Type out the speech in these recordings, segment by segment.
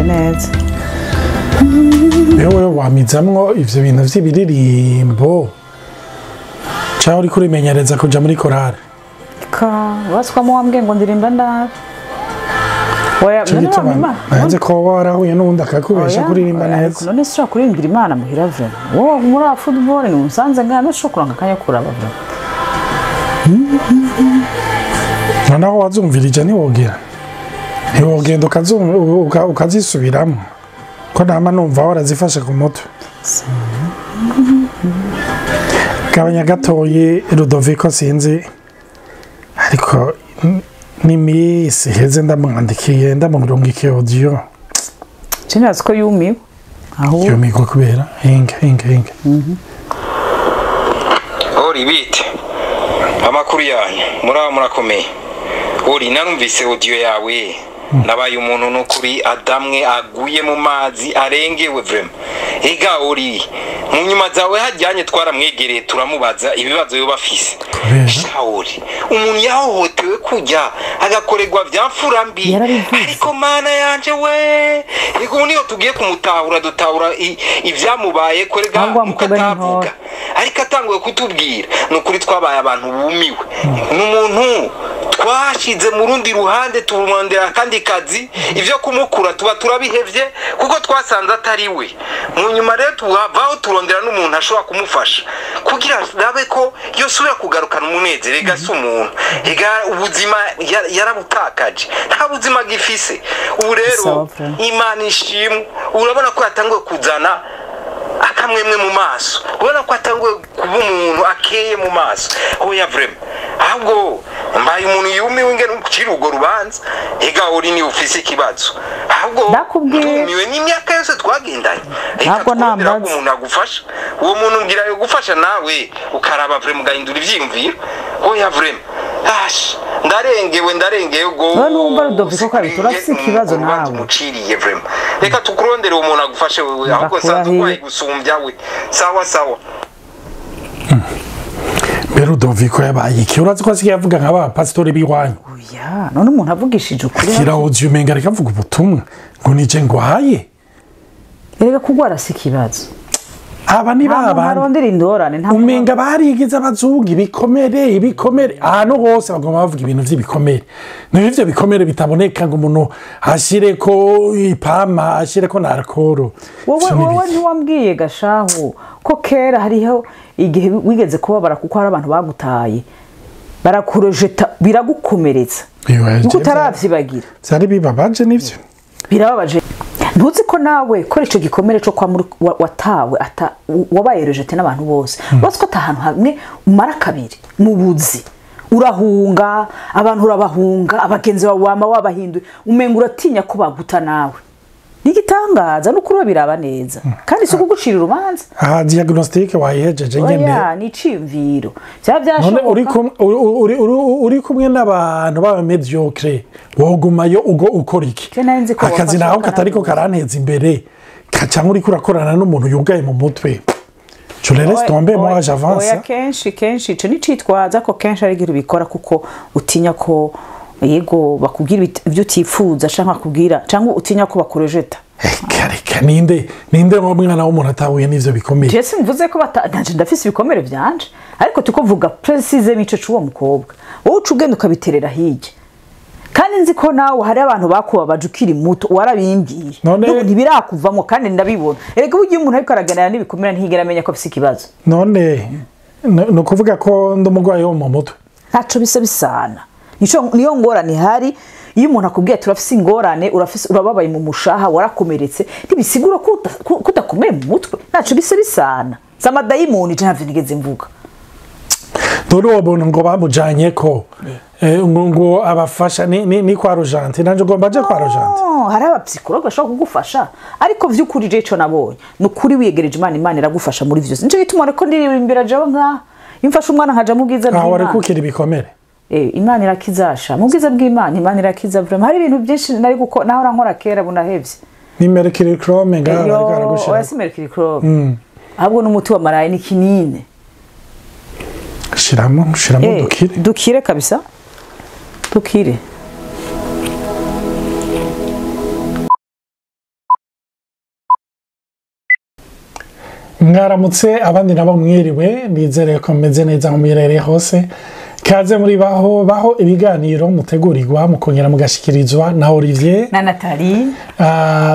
neza. Wewe wamizamwo ivyo bintu vy'ibiririmbo cyangwa uri kurimenyereza kuja muri korale? Waswamo wambwiye ngo ndirimba ndabi. Oya, nanze ko warahuye n'ubundi akakubesha kuririmba neza. None sishobora kuririmbira Imana muhira vre. Wowe muri football ni musanze ngame shokora ngakanya kuraba vre. Noneho wazumvirije ntiwogera. Ntiwogenda ukazisubiramo. Ko nama numva warazifashe ku mutwe. Gabanya gatoye Ludovico sinzi. Ariko n'imisi heze ndamwandikiye ndamurungikiye audio. Cinazi ko yumiwe. Aho yumiwe kubera hinga. Ori bite. Amakuru yanyu murakomeye. Ori narumvise audio yawe. Nabaye umuntu n'ukuri adamwe aguye mu mazi arengewe vrema. Ega Ori mu nyuma zawe hajyanye twaramwegereye turamubaza ibibazo yo bafise. Shauri umuntu yahohotewe kujya agakorerwa byamfurambi ariko mana yanje we ego niyo tugiye kumutahura dutahura ivyamubaye korega mukatavuga ariko atanguye kutubwira nukuri twabaye abantu bumiwe n'umuntu twashize mu rundi ruhande turumondera kandi kazi ivyo kumukura tuba turabihevye kuko twasanze atari we mu nyuma rero tuvaho turondera n'umuntu ashobora kumufasha kugira rabe ko yosubira kugarukana umunezero gasa umuntu ega ubuzima yarabutakaje nta buzima gifise ubu rero Imana ishimwe urabona ko yatanguye kuzana akamwemwe mu maso ubona ko atanguye kuba umuntu akeye mu maso oya vrema ahubwo mbaye umuntu yumiwe ngene ukiri ugo rubanza ega Ori ni ufise ikibazo ahubwo ndumiwe n'imyaka yose twagendanye ntabwo nambaza umuntu agufasha uwo muntu ngira yo gufasha nawe ukaraba vrema ugahindura ivyiyumviro oya vrema ndarengewe go none umva Ludovico ko turafise ikibazo nawe muciriye vrema reka tukurondere uwo muntu agufashe wewe ahubwo sanzwe kwaye gusumbya we sawa Ludovico yabaye iki urazi ko asigaye avuga nk'aba pastori biwanyu? Oya none umuntu avugishije ukuri akira audio menga reka avuga ubutumwa ngo nije ngwaye erega kugwara si kibazo aba ni baba arondera indorane nta umenga barigize abazungu ibikomere ahantu hose bagomba bavuga ibintu vy'ibikomere n'ivyo bikomere bitaboneka ngo umuntu ashire ko ipama ashire ko narkoro wowe ntiwambwiye gashaho ko kera hariho igihe wigeze kubabara kuko hari abantu bagutaye barakurojeta biragukomeretsa nuko utaravyibagira byari bibabaje nivyo birababaje ntuzi ko nawe kora ico gikomere cyo kwa watawe wabaye rejete n'abantu bose bose ko tahantu hamwe umara kabiri mu buzi urahunga abantu urabahunga abagenzi bawe wama wabahinduye umenga uratinya ko baguta nawe nigitangaza n'ukuri biraba neza kandi si kugucira urubanza diagnostic wayihejeje nyene oya ni cimviro byashoboka uri kumwe n'abantu baba mediocre wogumayo ugo ukora iki akazi naho katariko karanteza imbere cyangwa uri kurakorana n'umuntu yugaye mu mutwe je le laisse tomber moi j'avance oya kenshi ico ni citwaza ko kenshi ari gihe bikora kuko utinya ko yego bakubwira ibyo utifuza cyangwa kubwira cyangwa utinya ko bakurejeta reka ninde ngo mwana w'umuntu atahuye n'ivyo bikomeye je simvuze ko batanje ndafise ibikomere byanje ariko tukovuga precise mico c'uwo mukobwa wowe ucugenda ukabiterera hirya kandi nzi ko nawe hari abantu bakubabaje ukiri muto warabimbwiye none ntibirakuvamo kandi ndabibona erega ugiye umuntu ariko araganira n'ibikomere ntigera amenya ko afise ikibazo none no kuvuga ko ndumugwaye wo mu mutwe ntaco bisana niyo ngorane hari iyo umuntu akubwiye turafise ingorane urababaye mu mushaha warakomeretse ntibisigura ko udakomeye mu mutwe ntaco bisana samadayimoni je ntavyo nigeze mvuga dore uwo muntu ngo bamujanye ko ngo abafasha ni kwa Rogente nanje ugomba je kwa Rogente hari abapsikologa bashobora kugufasha ariko vy'ukuri je ico nabonye n'ukuri wiyegereje Imana iragufasha muri vyose nico gituma reko ndirimbira jaho nka imfasha umwana nkaja mu bwiza bw'Imana aho ari kukira ibikomere Imana irakizasha mu bwiza bw'Imana Imana irakiza vraiment hari ibintu byinshi nari guko naho rankora kera bunahevye ni mercury chrome ngara ariko aragushira oya si mercury chrome ahubwo n'umuti wa maraye ni kinine shiramo dukire kabisa dukire mwaramutse abandi nabo mwiriwe nizere ko meze neza mu mirere hose kaze muri baho ibiganiro mutegurirwa mukongera mugashikirizwa na Olivier na Nathalie.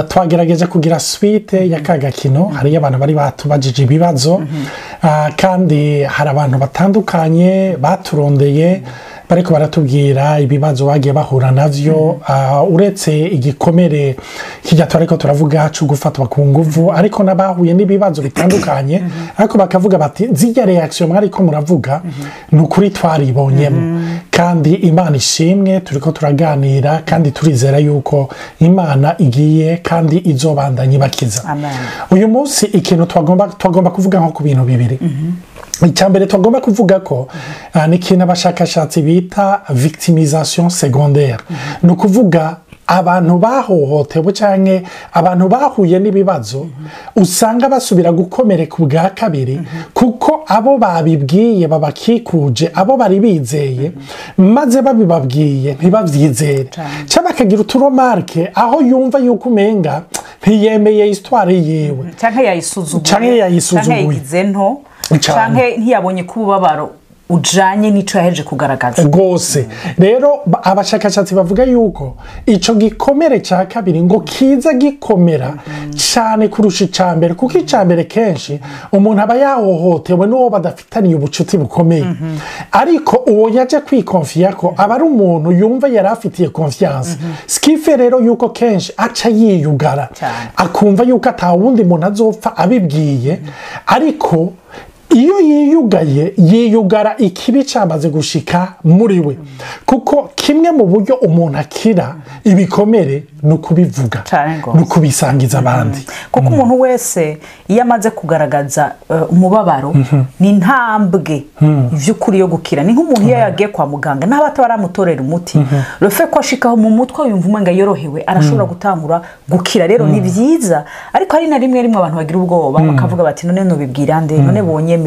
Twagerageje kugira suite ya kagakino hari abantu bari batubajije ibibazo kandi hari abantu batandukanye baturondeye bariko baratubwira ibibazo bagiye bahura navyo uretse igikomere kijya twariko turavuga cyo gufatwa ku nguvu ariko nabahuye n'ibibazo bitandukanye ariko bakavuga bati zijya reaction mwariko muravuga n'ukuri twaribonyemo kandi Imana ishimwe turiko turaganira kandi turizera yuko Imana igiye kandi izobandanya bakiza. Amen. Uyu munsi ikintu twagomba kuvuga nko ku bintu bibiri. Icyambere tugomba kuvuga ko ni ikintu abashakashatsi bita victimisation secondaire ni ukuvuga abantu bahohotewe cyangwa abantu bahuye n'ibibazo usanga basubira gukomereka ubwa kabiri kuko abo babibwiye babakikuje abo bari bizeye maze babibabwiye ntibabyizere cyangwa bakagira uturomarke aho yumva yuko umenga ntiyemeye histoire yiwe cyangwa yayisuzuguye canke ntiyabonye ko ububabaro ujanye n'ico yaheje kugaragaza rwose. Rero abashakashatsi bavuga yuko ico gikomere cya kabiri ngo kiza gikomera cyane kurusha icambere kuko icambere kenshi umuntu aba yahohotewe n'uwo badafitaniye ubucuti bukomeye ariko uwo yaje kwikonfiya ko aba ari umuntu yumva yari afitiye confiance skife rero yuko kenshi aca yiyugara akumva yuko atawundi muntu azopfa abibwiye ariko iyo yiyugara ikibi cyamaze gushika muri we kuko kimwe mu buryo umuntu akira ibikomere ni ukubivuga ni ukubisangiza abandi kuko umuntu wese iyo amaze kugaragaza umubabaro ni intambwe ivy'ukuri yo gukira ni nk'umuntu iyo yagiye kwa muganga n'abo ataramutorera umuti rufe ko ashikaho mu mutwe yumva umenga yorohewe arashobora gutangura gukira rero ni byiza ariko hari na rimwe abantu bagira ubwoba bakavuga bati none nobibwira nde none bonye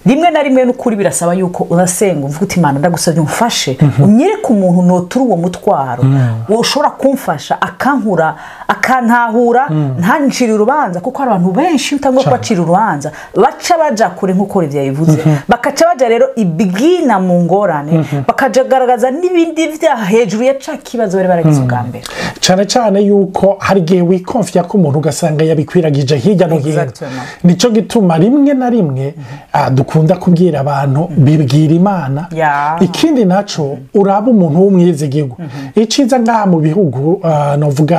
rimwe na rimwe n'ukuri birasaba yuko urasenga uvuga uti Imana ndagusabye umfashe unyereke umuntu notura uwo mutwaro ushobora kumfasha akankura akantahura ntancira urubanza kuko hari abantu benshi utangwa kubacira urubanza baca baja kure nk'uko byayivuze bakaca baja rero ibigina mu ngorane bakaja garagaza n'ibindi vyaha hejuru ya ca kibazo bari baragize ubwa mbere cyane yuko hari gihe wikonfiya ko umuntu ugasanga yabikwiragije hirya no hino nico gituma rimwe na rimwe dukunda kubwira abantu bibwira Imana ikindi naco uraba umuntu w'umwizigirwa iciza ngaha mu bihugu novuga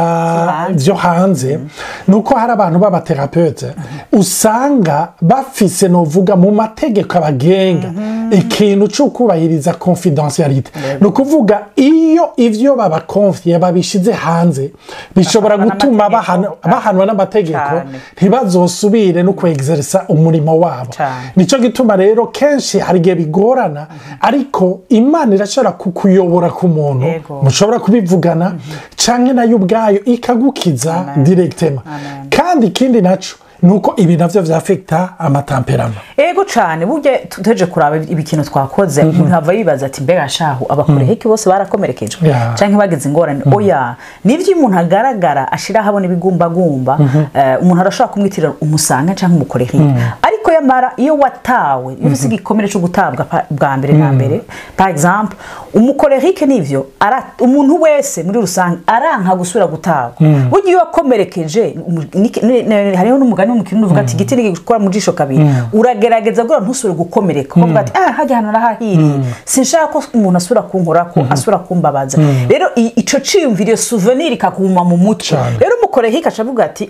vyo hanze nuko hari abantu b'abaterapeute usanga bafise novuga mu mategeko abagenga ikintu cyo kubahiriza confidentiality no kuvuga iyo ivyo babakonfiye babishize hanze bishobora gutuma bahanwa n'amategeko ntibazosubire no kwexersa umurimo wabo nico gituma rero kenshi hari gihe bigorana ariko Imana irashobora kukuyobora ku muntu mushobora kubivugana canke nayo ubwayo ikagukiza directement kandi ikindi naco nuko ibi navyo vyafekta amatamperama ego cyane burye tuteje kuraba ibikintu twakoze umuntu hava yibaza ati mbega shahu abakoreheki bose barakomerekejwe canke bageze ingorane oya nivyo umuntu agaragara ashira habona ibigumbagumba umuntu arashobora kumwitirira umusanga canke umukoreheki ariko yamara iyo watawe ufise igikomere cyo gutabwa bwa mbere na mbere par exemple umukoreheki nivyo umuntu wese muri rusange aranka gusubira gutabwa burye iyo wakomerekeje hariho n'umugani w'umukino uvuga ati igiti nigikora mu jisho kabiri uragerageza gura ntusubire gukomereka kuvuga ati hajya hano rahahiriye sinshaka ko umuntu asubira kunkorako asubira kumbabaza rero ico ciyumviriye souvenir kakuma mu muco rero umukorehiki acavuga ati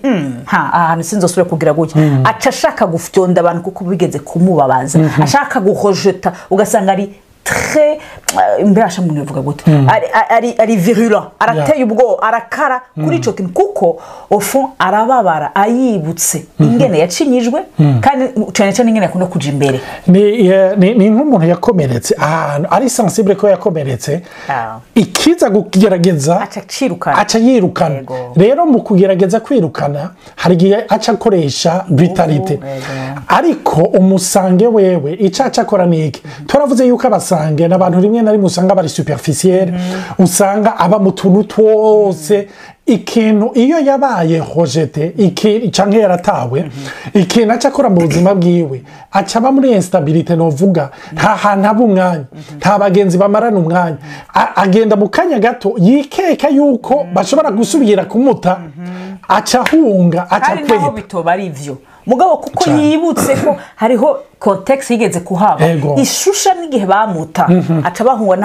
ahantu sinzosubire kugira gutya aca ashaka gufyonda abantu kuko bigeze kumubabaza ashaka guhojeta ugasanga ari très mbasha muntu uvuga gute ari virulent arateye ubwo arakara kuri ico kintu kuko au fond arababara ayibutse ingene yacinyijwe kandi cyane cyane ingene akunda kuja imbere ni nk'umuntu yakomeretse ari sensible ko yakomeretse ikiza kugerageza aca yirukana rero mu kugerageza kwirukana hari gihe aca akoresha brutalite ariko umusange wewe icaca akora niki turavuze yuko abasange n'abantu rimwe na rimwe usanga bari superficiel usanga aba mu tuntu twose ikintu iyo yabaye hojete canke yaratawe ikintu aca akora mu buzima bwiwe aca aba muri instabilite novuga nta hantu haba umwanya nta bagenzi bamarana umwanya agenda mu kanya gato yikeka yuko bashobora gusubira kumuta aca ahunga aca kweba naho bitoba ari ivyo mugabo kuko yibutse ko hariho context yigeze kuhaba ishusha n'igihe bamuta aca bahunga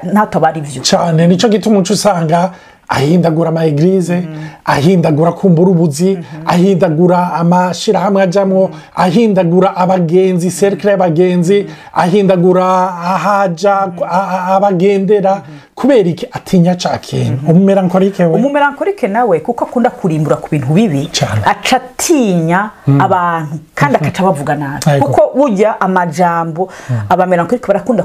naho bari ivyo cyane nico gituma uca usanga ahindagura ama eglise ahindagura kumbura ubuzi ahindagura amashirahamwe ajamwo ahindagura abagenzi cercle y'abagenzi ahindagura ahaja abagendera kubera iki atinya cakene umumelankolike nawe kuko akunda kurimbura ku bintu bibi acatinya abantu kandi akaca bavuga nabi kuko burya amajambo abamelankolike barakunda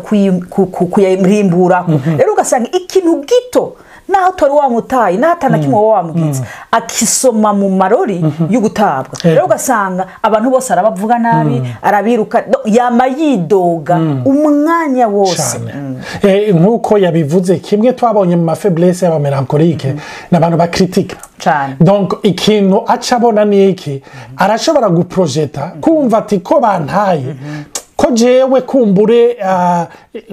kuyarimbura rero ugasanga ikintu gito naho tori wamutaye natana kimwe wamugize akisoma mu marori y'ugutabwa rero ugasanga abantu bose arabavuga nabi arabiruka yamayidoga umwanya wose nkuko yabivuze kimwe twabonye mu mafaiblesse y'abamelankolike n'abantu bakritika donc ikintu acabona niki arashobora guprojeta kumva ati ko bantaye ko jewe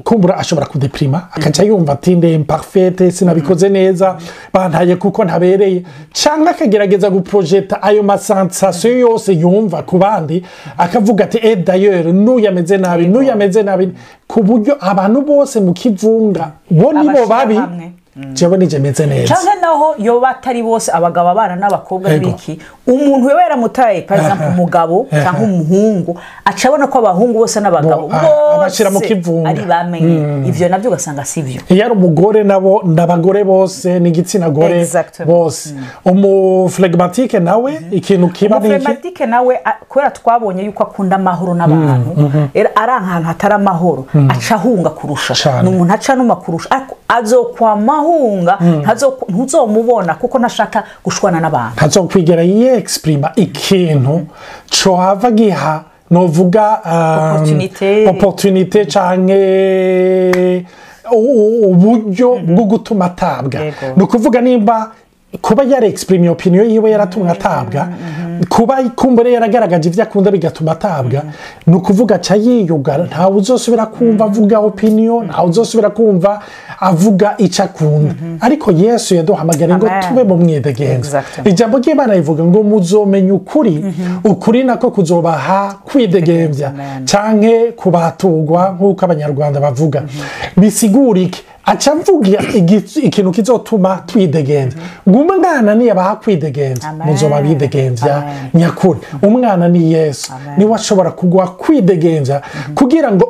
kumbura ashobora kudeprima akaca yumva ati ndi imparfaite sinabikoze neza bantaye kuko ntabereye cyangwa akagerageza guprojeta ayo masensation yose yumva ku bandi akavuga ati d'ailleurs nuyameze nabi ku buryo abantu bose mu kivunga bo nibo babi jewe nije meze neza cyangwa naho yo batari bose abagabo abana n'abakobwa biki umuntu we yaramutaye par exemple umugabo cyangwa umuhungu acabona ko abahungu bose n'abagabo abashira mu kivunga ari bamenye ivyo navyo ugasanga sivyo yari umugore nabo n'abagore bose n'igitsina gore bose umuflegmatique nawe ikintu kiba niki umuflegmatique nawe kwera twabonye yuko akunda amahoro n'abantu ari ahantu hatari amahoro acahunga kurusha n'umuntu aca n'umakurusha azokwamahunga ntuzomubona kuko ntashaka gushwana n'abantu ntazokwigera exprima ikintu co hava giha novuga opportunité canke uburyo bwo gutuma atabwa ni ukuvuga nimba kuba yari exprime opinion yiwe yaratumwa atabwa kuba kumbere yaragaragaje ivyo akunda bigatuma atabwa ni ukuvuga ca yiyugara ntawe uzosubira kumva avuga opinion ntawe uzosubira kumva avuga ico akunda ariko Yesu yaduhamagara ngo tube mu mwidegenza ijambo ry'Imana rivuga ngo muzomenya ukuri nako kuzobaha kwidegemvya canke kubatugwa nk'uko abanyarwanda bavuga bisigura iki aca mvuga ikintu kizotuma twidegenza ngumwana niye bahakwidegenza muzoba bidegenza nyakuri umwana ni Yesu ni washobora kugwa kwidegenza kugira ngo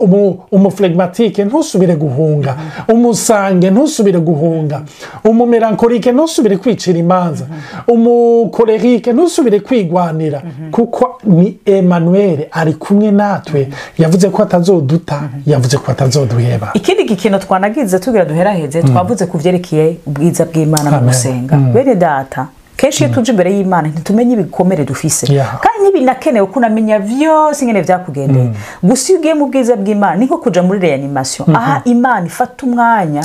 umuflegmatique ntusubire guhunga umusange ntusubire guhunga umumelankolike ntusubire kwicira imanza umukolerique ntusubire kwigwanira kuko ni Emmanuel ari kumwe natwe yavuze ko atazoduta yavuze ko atazoduheba ikindi kintu twanagize tugira duheraheze twavuze kuvyerekeye ubwiza bw'Imana mu gusenga bene data kenshi iyo tuje imbere y'Imana ntitumenye ibikomere dufise kandi ntibinakenewe kunamenya vyose ingene vyakugendeye gusa ugiye mu bwiza bw'Imana niko kuja muri reanimation aha Imana ifata umwanya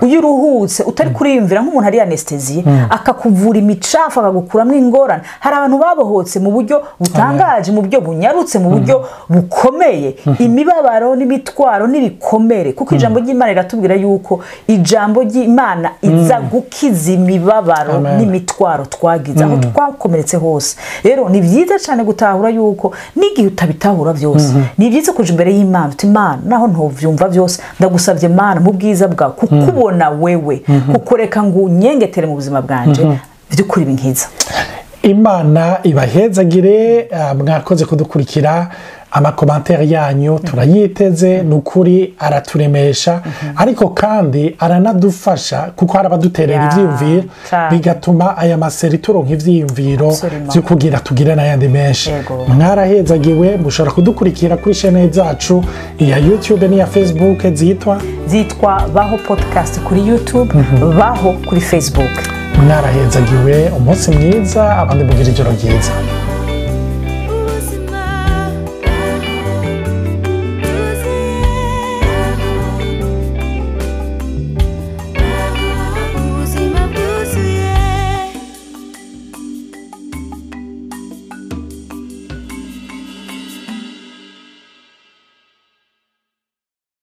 uyu ruhutse utari kuriyumvira nk'umuntu ari anesthesie akakuvura imicafu akagukuramwo ingorane hari abantu babohotse mu buryo butangaje mu buryo bunyarutse mu buryo bukomeye imibabaro n'imitwaro n'ibikomere kuko ijambo ry'Imana riratubwira yuko ijambo ry'Imana iza gukiza imibabaro n'imitwaro twagize aho twakomeretse hose rero ni byiza cyane gutahura yuko n'igihe utabitahura byose ni byiza kuja imbere y'Imana uti Imana naho ntovyumva byose ndagusabye Imana mu bwiza bwawe kukubona wewe kukoreka ngo unyengetere mu buzima bwanje by'ukuri binkiza Imana ibahezagire mwakoze kudukurikira amakomantere yanyu turayiteze nukuri araturemesha ariko kandi aranadufasha kuko arabaduterera ivyiyumviro bigatuma aya maseri turonka ivyiyumviro byo kugira tugire n'ayandi menshi mwarahezagiwe mushobora kudukurikira kuri chaîne zacu ya YouTube n'iya Facebook zitwa Baho Podcast kuri YouTube Baho kuri Facebook mwarahezagiwe umunsi mwiza abandi mugira ijoro ryiza